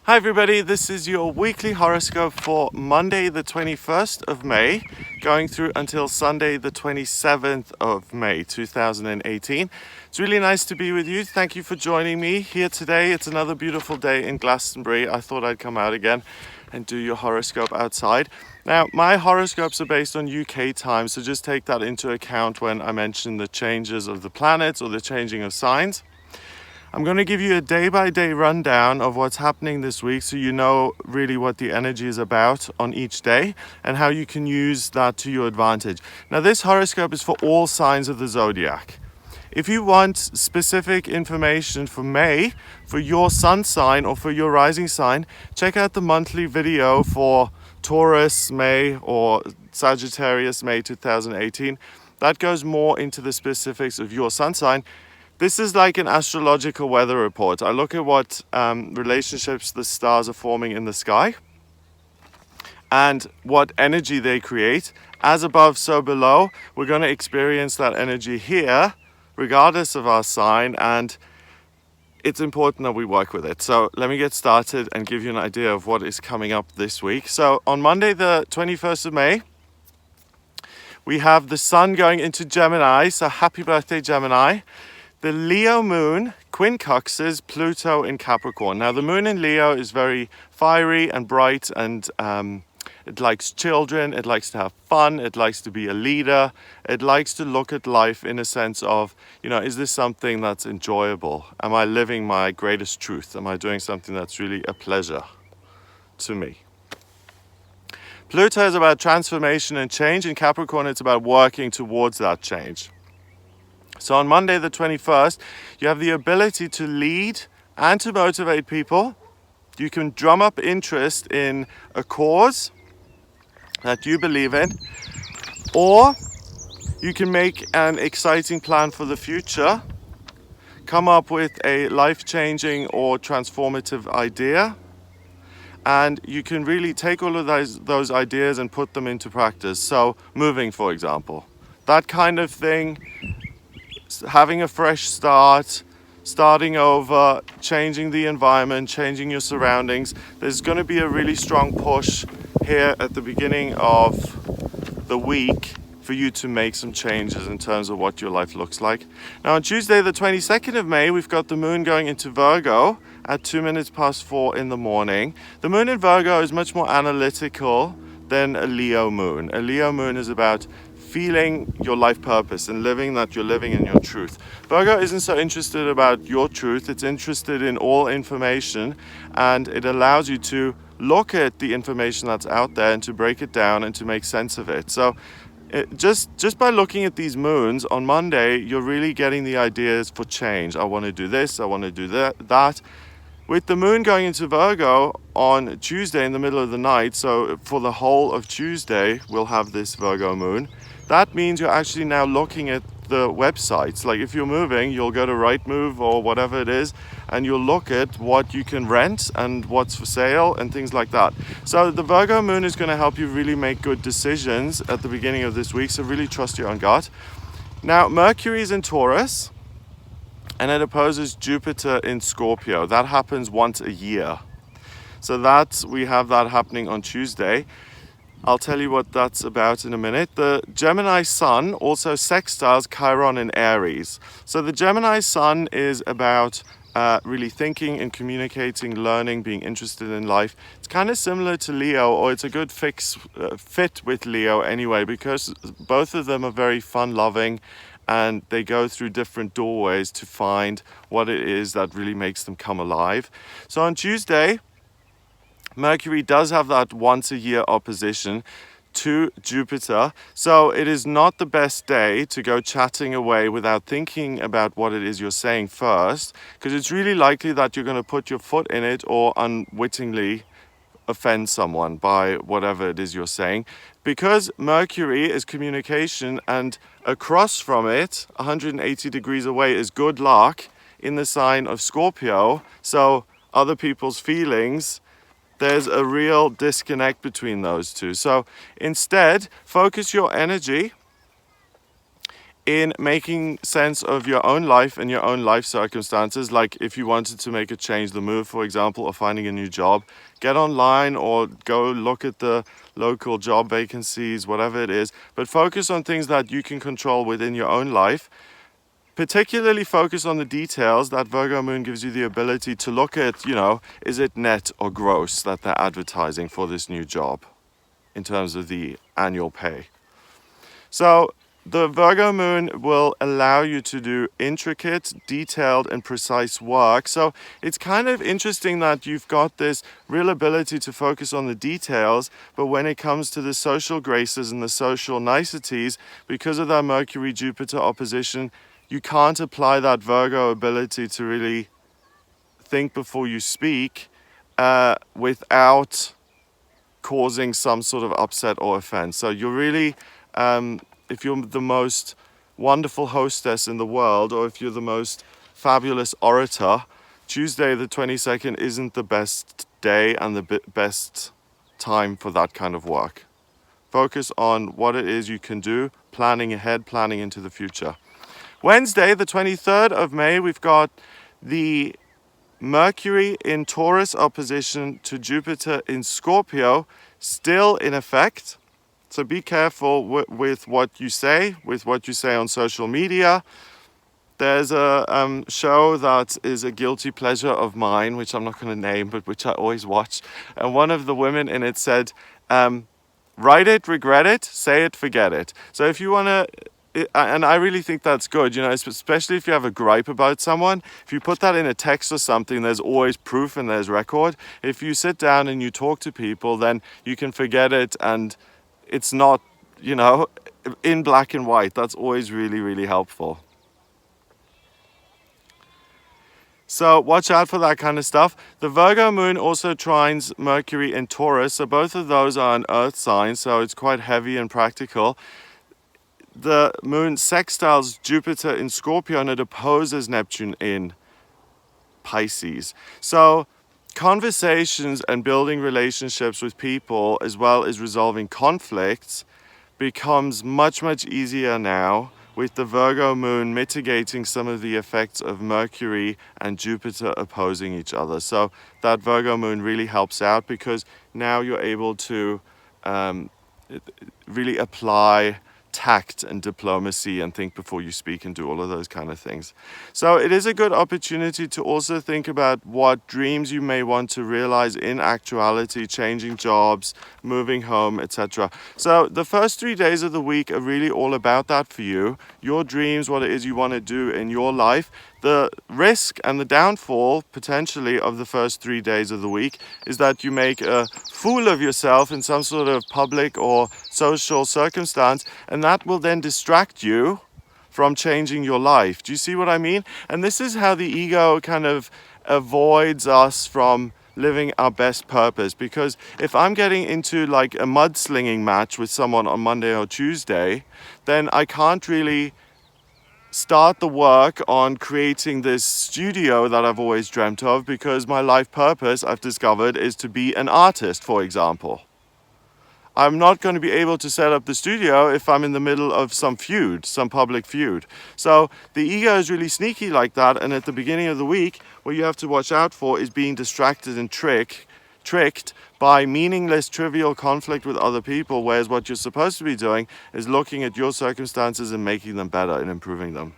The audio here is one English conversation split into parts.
Hi everybody, this is your weekly horoscope for Monday the 21st of May, going through until Sunday the 27th of May 2018. It's really nice to be with you. Thank you for joining me here today. It's another beautiful day in Glastonbury. I thought I'd come out again and do your horoscope outside. Now, my horoscopes are based on UK time, so just take that into account when I mention the changes of the planets or the changing of signs. I'm going to give you a day-by-day rundown of what's happening this week so you know really what the energy is about on each day and how you can use that to your advantage. Now, this horoscope is for all signs of the zodiac. If you want specific information for May, for your sun sign or for your rising sign, check out the monthly video for Taurus May or Sagittarius May 2018. That goes more into the specifics of your sun sign. This is like an astrological weather report. I look at what relationships the stars are forming in the sky and what energy they create. As above, so below. We're going to experience that energy here, regardless of our sign, and it's important that we work with it. So let me get started and give you an idea of what is coming up this week. So on Monday, the 21st of May, we have the sun going into Gemini. So happy birthday, Gemini. The Leo moon quincunxes Pluto in Capricorn. Now, the moon in Leo is very fiery and bright, and it likes children, it likes to have fun, it likes to be a leader, it likes to look at life in a sense of, is this something that's enjoyable? Am I living my greatest truth? Am I doing something that's really a pleasure to me? Pluto is about transformation and change. In Capricorn, it's about working towards that change. So on Monday the 21st, you have the ability to lead and to motivate people. You can drum up interest in a cause that you believe in, or you can make an exciting plan for the future, come up with a life-changing or transformative idea, and you can really take all of those ideas and put them into practice. So moving, for example, that kind of thing. Having a fresh start, starting over, changing the environment, changing your surroundings. There's going to be a really strong push here at the beginning of the week for you to make some changes in terms of what your life looks like. Now on Tuesday the 22nd of May, we've got the moon going into Virgo at 4:02 in the morning. The moon in Virgo is much more analytical than a Leo moon. A Leo moon is about feeling your life purpose and living that you're living in your truth. Virgo isn't so interested about your truth, it's interested in all information, and it allows you to look at the information that's out there and to break it down and to make sense of it. So just by looking at these moons on Monday, you're really getting the ideas for change. I want to do this, I want to do that. With the moon going into Virgo on Tuesday in the middle of the night, so for the whole of Tuesday, we'll have this Virgo moon. That means you're actually now looking at the websites. Like if you're moving, you'll go to Rightmove or whatever it is, and you'll look at what you can rent and what's for sale and things like that. So the Virgo moon is going to help you really make good decisions at the beginning of this week, so really trust your own gut. Now, Mercury is in Taurus, and it opposes Jupiter in Scorpio. That happens once a year. So we have that happening on Tuesday. I'll tell you what that's about in a minute. The Gemini sun also sextiles Chiron in Aries. So the Gemini sun is about really thinking and communicating, learning, being interested in life. It's kind of similar to Leo, or it's a good fit with Leo anyway, because both of them are very fun-loving and they go through different doorways to find what it is that really makes them come alive. So on Tuesday, Mercury does have that once a year opposition to Jupiter. So it is not the best day to go chatting away without thinking about what it is you're saying first, because it's really likely that you're going to put your foot in it or unwittingly offend someone by whatever it is you're saying. Because Mercury is communication, and across from it, 180 degrees away, is good luck in the sign of Scorpio. So other people's feelings, there's a real disconnect between those two. So instead, focus your energy in making sense of your own life and your own life circumstances. Like if you wanted to make a change, the move, for example, or finding a new job, get online or go look at the local job vacancies, whatever it is, but focus on things that you can control within your own life. Particularly focus on the details. That Virgo moon gives you the ability to look at, is it net or gross that they're advertising for this new job in terms of the annual pay. So the Virgo moon will allow you to do intricate, detailed, and precise work. So it's kind of interesting that you've got this real ability to focus on the details, but when it comes to the social graces and the social niceties, because of that Mercury-Jupiter opposition, you can't apply that Virgo ability to really think before you speak without causing some sort of upset or offense. So you're really, if you're the most wonderful hostess in the world, or if you're the most fabulous orator, Tuesday the 22nd isn't the best day and the best time for that kind of work. Focus on what it is you can do, planning ahead, planning into the future. Wednesday, the 23rd of May, we've got the Mercury in Taurus opposition to Jupiter in Scorpio, still in effect. So be careful with what you say on social media. There's a show that is a guilty pleasure of mine, which I'm not going to name, but which I always watch. And one of the women in it said, write it, regret it, say it, forget it. So if you want to, and I really think that's good, especially if you have a gripe about someone. If you put that in a text or something, there's always proof and there's record. If you sit down and you talk to people, then you can forget it and it's not, in black and white. That's always really, really helpful. So watch out for that kind of stuff. The Virgo moon also trines Mercury in Taurus. So both of those are an earth sign, so it's quite heavy and practical. The moon sextiles Jupiter in Scorpio and it opposes Neptune in Pisces. So conversations and building relationships with people, as well as resolving conflicts, becomes much, much easier now with the Virgo moon mitigating some of the effects of Mercury and Jupiter opposing each other. So that Virgo moon really helps out because now you're able to really apply tact and diplomacy and think before you speak and do all of those kind of things. So it is a good opportunity to also think about what dreams you may want to realize in actuality, changing jobs, moving home, etc. So the first 3 days of the week are really all about that for you, your dreams, what it is you want to do in your life. The risk and the downfall, potentially, of the first 3 days of the week is that you make a fool of yourself in some sort of public or social circumstance, and that will then distract you from changing your life. Do you see what I mean? And this is how the ego kind of avoids us from living our best purpose. Because if I'm getting into like a mudslinging match with someone on Monday or Tuesday, then I can't really start the work on creating this studio that I've always dreamt of, because my life purpose, I've discovered, is to be an artist, for example. I'm not going to be able to set up the studio if I'm in the middle of some feud, some public feud. So the ego is really sneaky like that, and at the beginning of the week, what you have to watch out for is being distracted and tricked by meaningless, trivial conflict with other people, whereas what you're supposed to be doing is looking at your circumstances and making them better and improving them.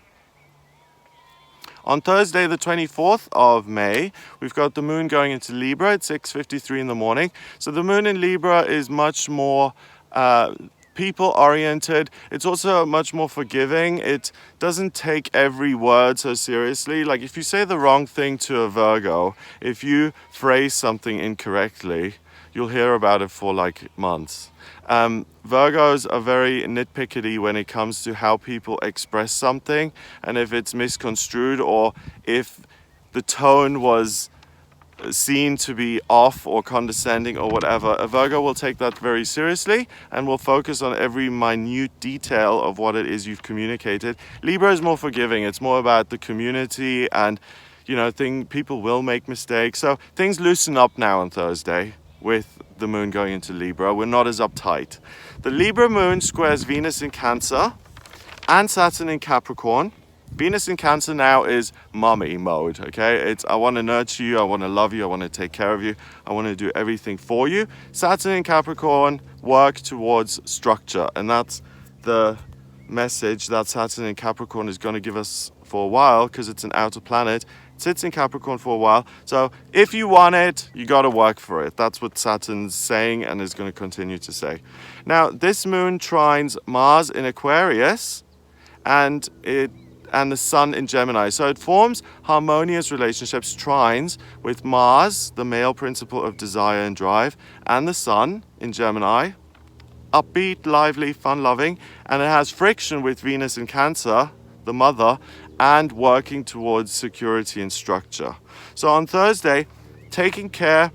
On Thursday, the 24th of May, we've got the moon going into Libra at 6:53 in the morning. So the moon in Libra is much more people-oriented. It's also much more forgiving. It doesn't take every word so seriously. Like if you say the wrong thing to a Virgo, if you phrase something incorrectly, you'll hear about it for like months. Virgos are very nitpicky when it comes to how people express something, and if it's misconstrued or if the tone was seen to be off or condescending or whatever, a Virgo will take that very seriously and will focus on every minute detail of what it is you've communicated. Libra is more forgiving. It's more about the community and, people will make mistakes. So things loosen up now on Thursday with the moon going into Libra. We're not as uptight. The Libra moon squares Venus in Cancer and Saturn in Capricorn. Venus in Cancer now is mommy mode, okay? It's I want to nurture you, I want to love you, I want to take care of you, I want to do everything for you. Saturn in Capricorn, work towards structure, and that's the message that Saturn in Capricorn is going to give us for a while, because it's an outer planet. It sits in Capricorn for a while, so if you want it, you got to work for it. That's what Saturn's saying and is going to continue to say. Now, this moon trines Mars in Aquarius, and the Sun in Gemini. So it forms harmonious relationships, trines, with Mars, the male principle of desire and drive, and the Sun in Gemini, upbeat, lively, fun-loving, and it has friction with Venus in Cancer, the mother, and working towards security and structure. So on Thursday, taking care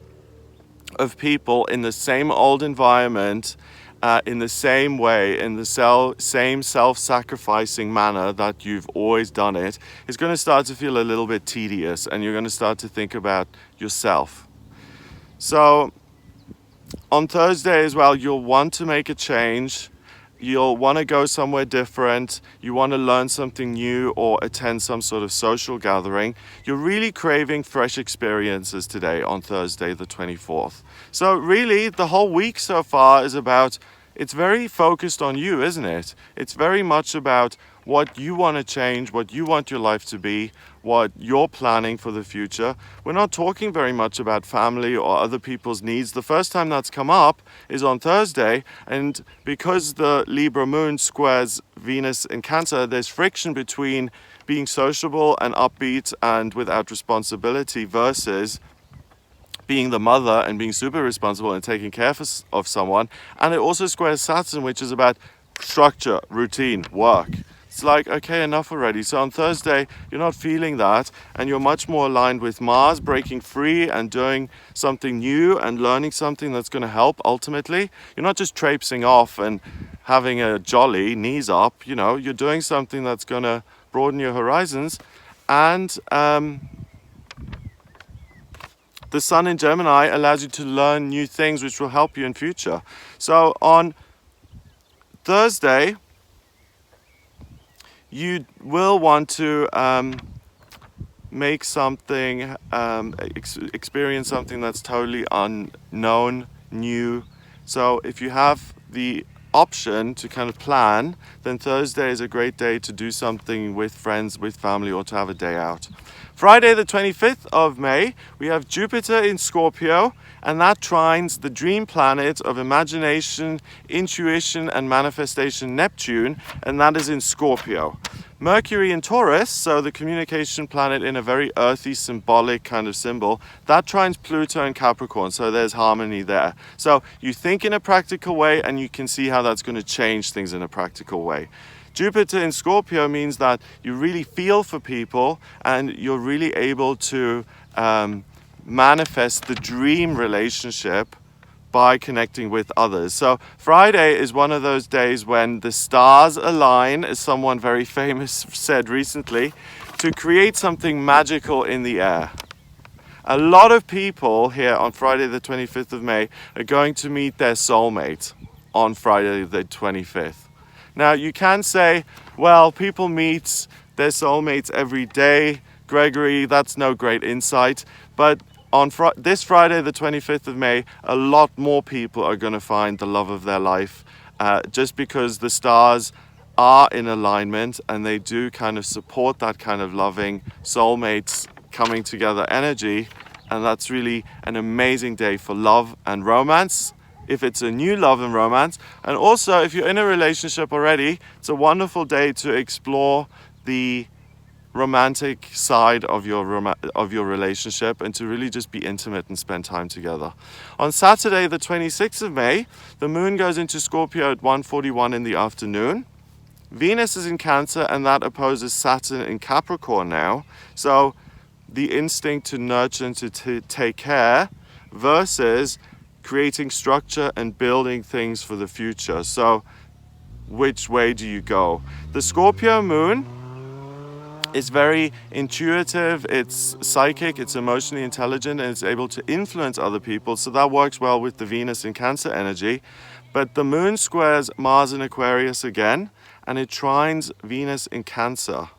of people in the same old environment, in the same way, in the same self-sacrificing manner that you've always done it, is going to start to feel a little bit tedious, and you're going to start to think about yourself. So on Thursday as well, you'll want to make a change. You'll want to go somewhere different. You want to learn something new or attend some sort of social gathering. You're really craving fresh experiences today on Thursday the 24th. So really, the whole week so far is about, it's very focused on you, isn't it? It's very much about what you want to change, what you want your life to be, what you're planning for the future. We're not talking very much about family or other people's needs. The first time that's come up is on Thursday, and because the Libra moon squares Venus in Cancer, there's friction between being sociable and upbeat and without responsibility versus being the mother and being super responsible and taking care of someone. And it also squares Saturn, which is about structure, routine, work. It's like, okay, enough already. So on Thursday, you're not feeling that, and you're much more aligned with Mars, breaking free and doing something new and learning something that's going to help ultimately. You're not just traipsing off and having a jolly, knees up, you're doing something that's going to broaden your horizons. And the Sun in Gemini allows you to learn new things which will help you in future. So on Thursday, you will want to make something, experience something that's totally unknown, new. So if you have the option to kind of plan, then Thursday is a great day to do something with friends, with family, or to have a day out. Friday the 25th of May, we have Jupiter in Scorpio, and that trines the dream planet of imagination, intuition, and manifestation, Neptune, and that is in Scorpio. Mercury in Taurus, so the communication planet in a very earthy, symbolic kind of symbol, that trines Pluto in Capricorn, so there's harmony there. So you think in a practical way, and you can see how that's going to change things in a practical way. Jupiter in Scorpio means that you really feel for people, and you're really able to manifest the dream relationship by connecting with others. So Friday is one of those days when the stars align, as someone very famous said recently, to create something magical in the air. A lot of people here on Friday the 25th of May are going to meet their soulmate on Friday the 25th. Now you can say, well, people meet their soulmates every day. Gregory, that's no great insight. But on this Friday, the 25th of May, a lot more people are going to find the love of their life, just because the stars are in alignment and they do kind of support that kind of loving soulmates coming together energy. And that's really an amazing day for love and romance, if it's a new love and romance. And also, if you're in a relationship already, it's a wonderful day to explore the romantic side of your relationship and to really just be intimate and spend time together. On Saturday, the 26th of May, the moon goes into Scorpio at 1:41 in the afternoon. Venus is in Cancer, and that opposes Saturn in Capricorn now. So the instinct to nurture and to take care versus creating structure and building things for the future. So which way do you go? The Scorpio moon is very intuitive, it's psychic, it's emotionally intelligent, and it's able to influence other people. So that works well with the Venus in Cancer energy. But the moon squares Mars in Aquarius again, and it trines Venus in Cancer.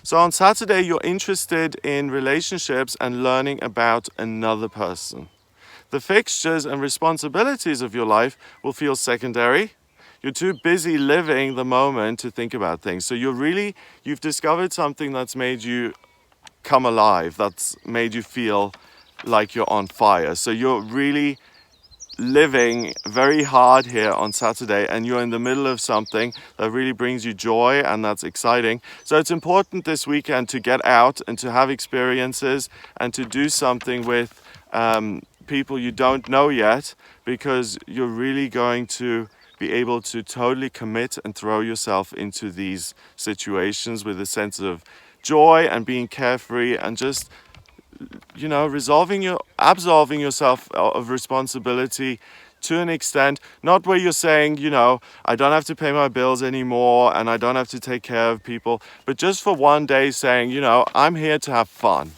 So on Saturday, you're interested in relationships and learning about another person. The fixtures and responsibilities of your life will feel secondary. You're too busy living the moment to think about things. So you've discovered something that's made you come alive, that's made you feel like you're on fire. So you're really living very hard here on Saturday, and you're in the middle of something that really brings you joy and that's exciting. So it's important this weekend to get out and to have experiences and to do something with people you don't know yet, because you're really going to be able to totally commit and throw yourself into these situations with a sense of joy and being carefree and just absolving yourself of responsibility to an extent, not where you're saying, I don't have to pay my bills anymore and I don't have to take care of people, but just for one day saying, I'm here to have fun.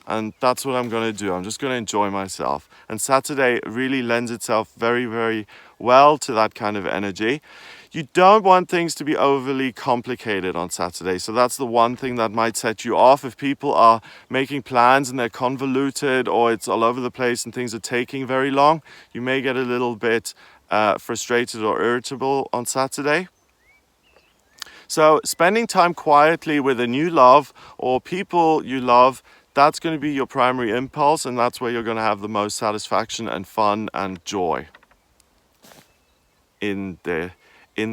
And that's what I'm going to do. I'm just going to enjoy myself. And Saturday really lends itself very, very well to that kind of energy. You don't want things to be overly complicated on Saturday. So that's the one thing that might set you off. If people are making plans and they're convoluted or it's all over the place and things are taking very long, you may get a little bit frustrated or irritable on Saturday. So spending time quietly with a new love or people you love, that's going to be your primary impulse, and that's where you're going to have the most satisfaction and fun and joy in the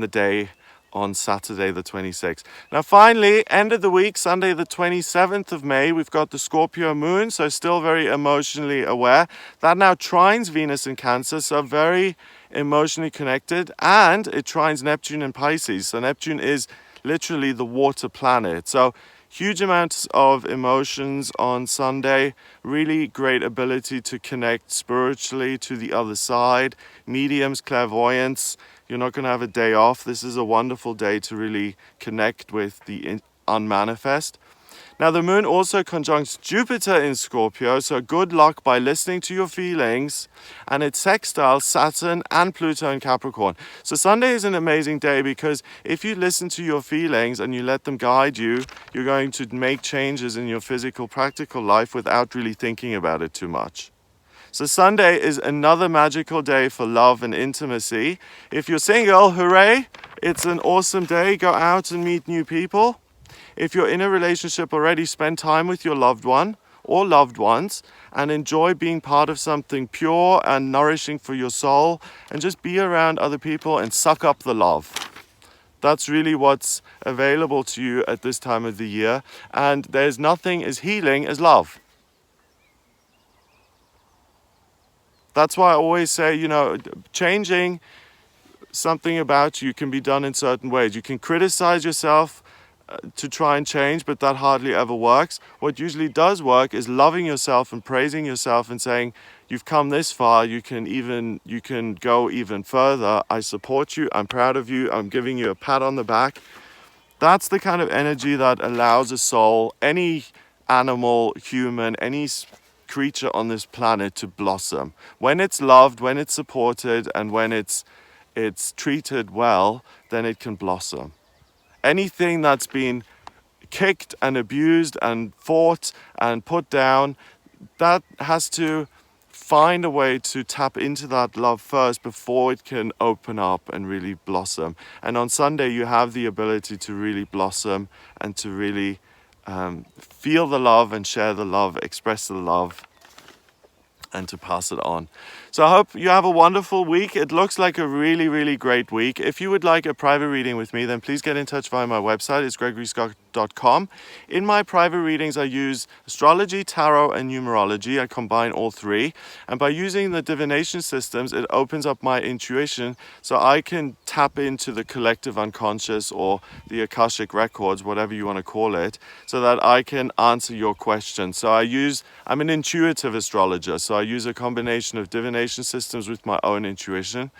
day on Saturday the 26th. Now finally, end of the week, Sunday the 27th of May, we've got the Scorpio moon, so still very emotionally aware. That now trines Venus in Cancer, so very emotionally connected, and it trines Neptune in Pisces. So Neptune is literally the water planet. So huge amounts of emotions on Sunday, really great ability to connect spiritually to the other side, mediums, clairvoyance. You're not going to have a day off. This is a wonderful day to really connect with the unmanifest. Now the moon also conjuncts Jupiter in Scorpio, so good luck by listening to your feelings, and it sextiles Saturn and Pluto in Capricorn. So Sunday is an amazing day because if you listen to your feelings and you let them guide you, you're going to make changes in your physical, practical life without really thinking about it too much. So Sunday is another magical day for love and intimacy. If you're single, hooray, it's an awesome day. Go out and meet new people. If you're in a relationship already, spend time with your loved one or loved ones and enjoy being part of something pure and nourishing for your soul, and just be around other people and suck up the love. That's really what's available to you at this time of the year, and there's nothing as healing as love. That's why I always say, changing something about you can be done in certain ways. You can criticize yourself to try and change, but that hardly ever works. What usually does work is loving yourself and praising yourself and saying, you've come this far, you can go even further. I support you, I'm proud of you, I'm giving you a pat on the back. That's the kind of energy that allows a soul, any animal, human, any creature on this planet to blossom. When it's loved, when it's supported, and when it's treated well, then it can blossom. Anything that's been kicked and abused and fought and put down, that has to find a way to tap into that love first before it can open up and really blossom. And on Sunday, you have the ability to really blossom and to really feel the love and share the love, express the love, and to pass it on. So I hope you have a wonderful week. It looks like a really, really great week. If you would like a private reading with me, then please get in touch via my website. It's gregoryscott.com. In my private readings, I use astrology, tarot, and numerology. I combine all three. And by using the divination systems, it opens up my intuition so I can tap into the collective unconscious or the Akashic records, whatever you want to call it, so that I can answer your questions. So I'm an intuitive astrologer, so I use a combination of divination systems with my own intuition.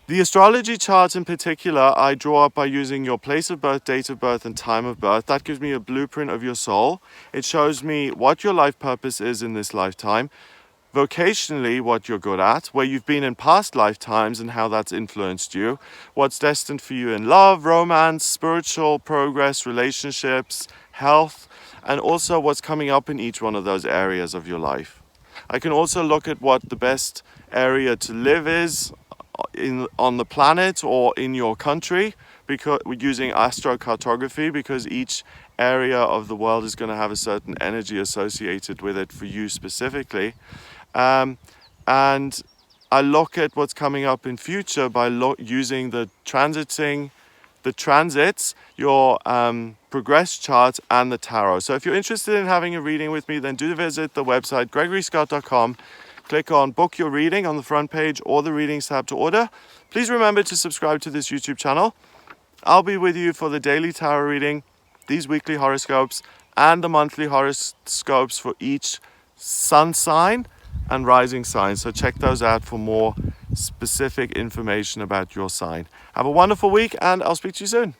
The astrology chart in particular, I draw up by using your place of birth, date of birth, and time of birth. That gives me a blueprint of your soul. It shows me what your life purpose is in this lifetime, vocationally what you're good at, where you've been in past lifetimes and how that's influenced you, what's destined for you in love, romance, spiritual progress, relationships, health, and also what's coming up in each one of those areas of your life. I can also look at what the best area to live is on the planet or in your country, because using astrocartography, because each area of the world is going to have a certain energy associated with it for you specifically. And I look at what's coming up in future by using the transits, your progress chart, and the tarot. So if you're interested in having a reading with me, then do visit the website gregoryscott.com. Click on book your reading on the front page or the readings tab to order. Please remember to subscribe to this YouTube channel. I'll be with you for the daily tarot reading, these weekly horoscopes, and the monthly horoscopes for each sun sign and rising sign. So check those out for more specific information about your sign. Have a wonderful week, and I'll speak to you soon.